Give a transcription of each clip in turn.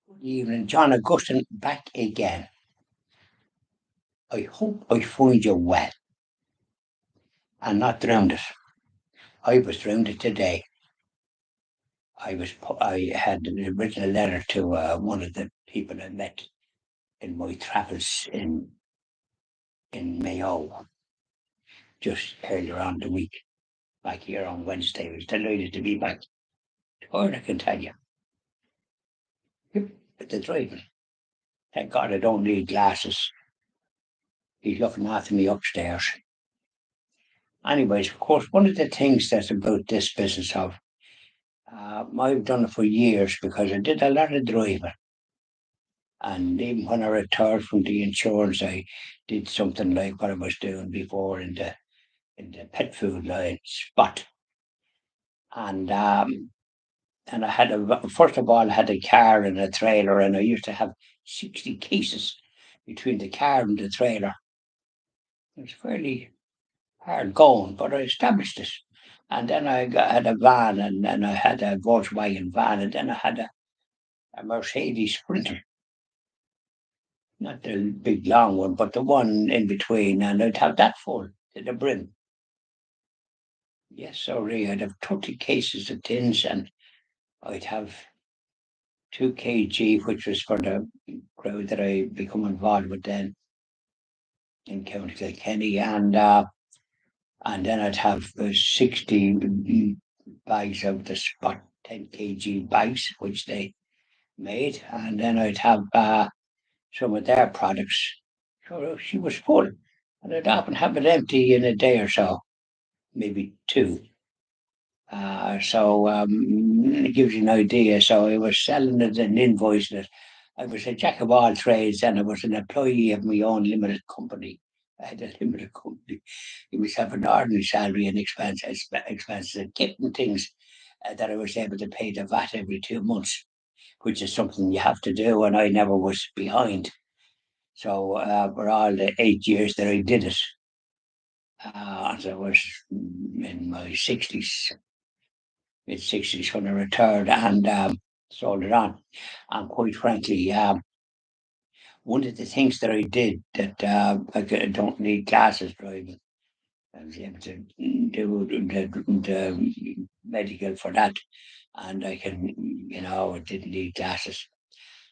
Good evening, John Augustine back again. I hope I find you well and not drowned. I was drowned today. I had written a letter to one of the people I met in my travels in Mayo just earlier on the week. Back here on Wednesday, I was delighted to be back. Tired, I can tell you. Yep, with the driving. Thank God I don't need glasses. He's looking after me upstairs. Anyways, of course, one of the things that's about this business of I've done it for years because I did a lot of driving. And even when I retired from the insurance, I did something like what I was doing before in the pet food line spot. And and I had first of all I had a car and a trailer, and I used to have 60 cases between the car and the trailer. It was fairly hard going, but I established it. And then had a van, and then I had a Volkswagen van, and then I had a Mercedes Sprinter, not the big long one, but the one in between, and I'd have that full to the brim. Yes, sorry, I'd have 30 cases of tins, and I'd have 2 kg, which was for the crowd that I become involved with then in County Kilkenny, and then I'd have 60 bags of the spot 10 kg bags, which they made, and then I'd have some of their products. So she was full, and I'd often have it empty in a day or so, maybe two. It gives you an idea. So I was selling it and invoicing it. I was a jack of all trades, and I was an employee of my own limited company. I had a limited company. You must have an ordinary salary and expenses and getting things that I was able to pay the VAT every 2 months, which is something you have to do, and I never was behind. So for all the 8 years that I did it, I was in my 60s, mid 60s when I retired, and sold it on. And quite frankly, one of the things that I did that I don't need glasses driving. I was able to do the medical for that, and I can, I didn't need glasses.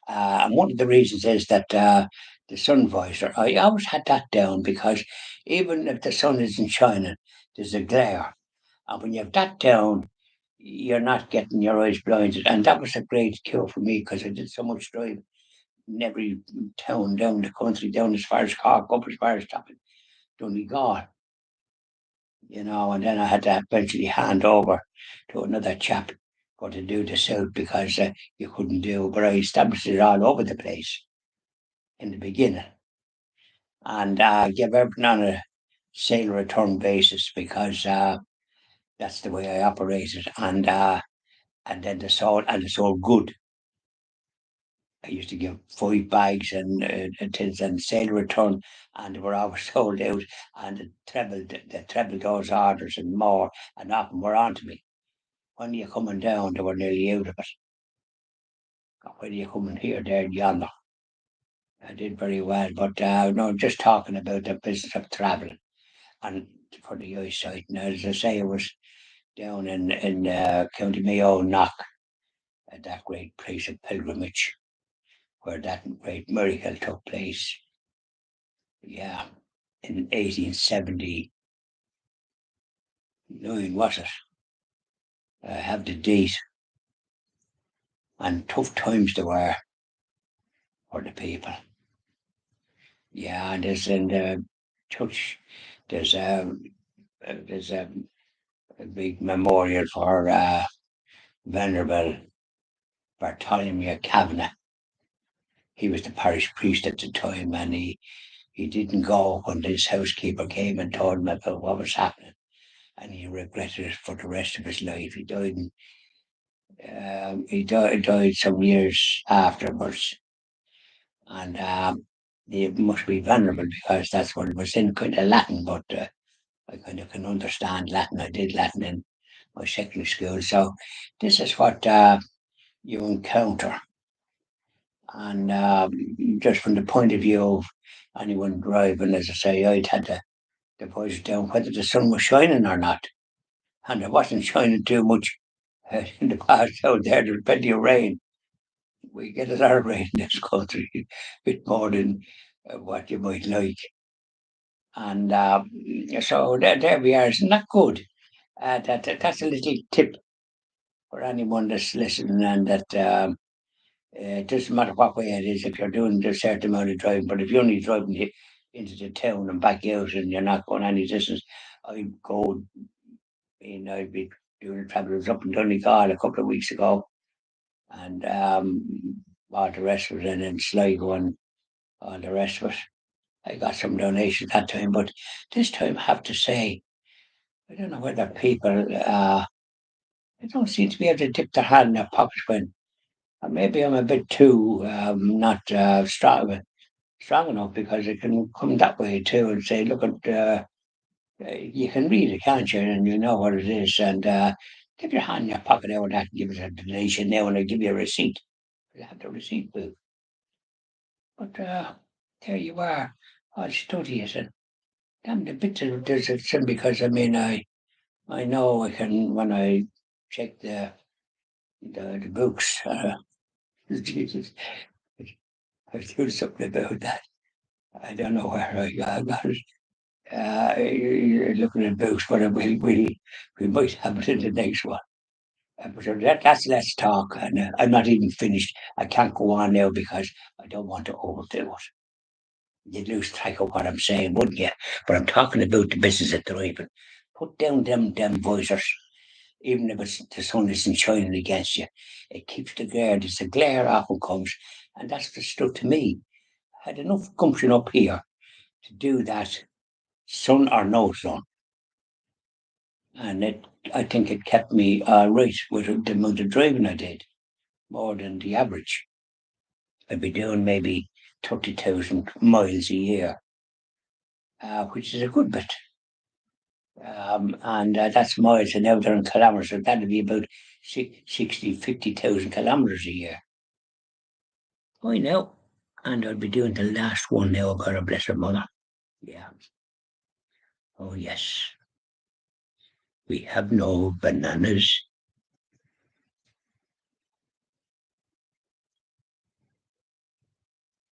And one of the reasons is that the sun visor, I always had that down because even if the sun isn't shining, there's a glare. And when you have that down, you're not getting your eyes blinded. And that was a great cure for me because I did so much driving in every town down the country, down as far as Cork, up as far as Toppin, Donegal, and then I had to eventually hand over to another chap for to do the south because you couldn't do, but I established it all over the place in the beginning, and give everything on a sale return basis because that's the way I operated, and then it's all good. I used to give 5 bags and tins and sale return, and they were always sold out, and they trebled those orders and more, and often were on to me. When are you coming down? They were nearly out of it. When are you coming here, there, and yonder? I did very well, but no, just talking about the business of travelling and for the eyesight. Now, as I say, I was down in County Mayo, Knock, at that great place of pilgrimage where that great miracle took place. Yeah, in 1879, was it? I have the date, and tough times there were for the people. Yeah, and there's in the church, there's a big memorial for Venerable Bartholomew Kavanagh. He was the parish priest at the time, and he didn't go when his housekeeper came and told him about what was happening, and he regretted it for the rest of his life. He died some years afterwards, and he must be venerable because that's what it was in kind of Latin, but I kind of can understand Latin. I did Latin in my secondary school, so this is what you encounter And just from the point of view of anyone driving, as I say, I'd had the voice down whether the sun was shining or not. And it wasn't shining too much in the past out there. There was plenty of rain. We get a lot of rain in this country, a bit more than what you might like. And so there we are. Isn't that good? That's a little tip for anyone that's listening, and that it doesn't matter what way it is. If you're doing a certain amount of driving, but if you're only driving into the town and back out, and you're not going any distance, I go. I'd be doing a travel. I was up in Donegal a couple of weeks ago, and all the rest was in Sligo and all the rest of it. I got some donations that time, but this time I have to say, I don't know whether people they don't seem to be able to dip their hand in their pockets when maybe I'm a bit too not strong enough, because it can come that way too and say, look at you can read it, can't you? And you know what it is, and give your hand in your pocket now and that and give it a donation now, and I give you a receipt. You have the receipt book. But there you are. I'll study it, and damn the bits of there's a sin, because I mean I know I can when I check the books. Jesus, I do something about that. I don't know where I got it. Looking at books, but we might have it in the next one. But that's let's talk. And I'm not even finished. I can't go on now because I don't want to overdo it. You'd lose track of what I'm saying, wouldn't you? But I'm talking about the business of driving. Put down them visors, even if the sun isn't shining against you. It keeps the glare. There's the glare often comes, and that's the stuff to me. I had enough gumption up here to do that, sun or no sun, and I think it kept me right with the amount of driving I did, more than the average. I'd be doing maybe 30,000 miles a year, which is a good bit. And that's miles, and now they're in kilometres, so that'd be about 50,000 kilometres a year. I know. And I'll be doing the last one now about a blessed mother. Yeah. Oh, yes. We have no bananas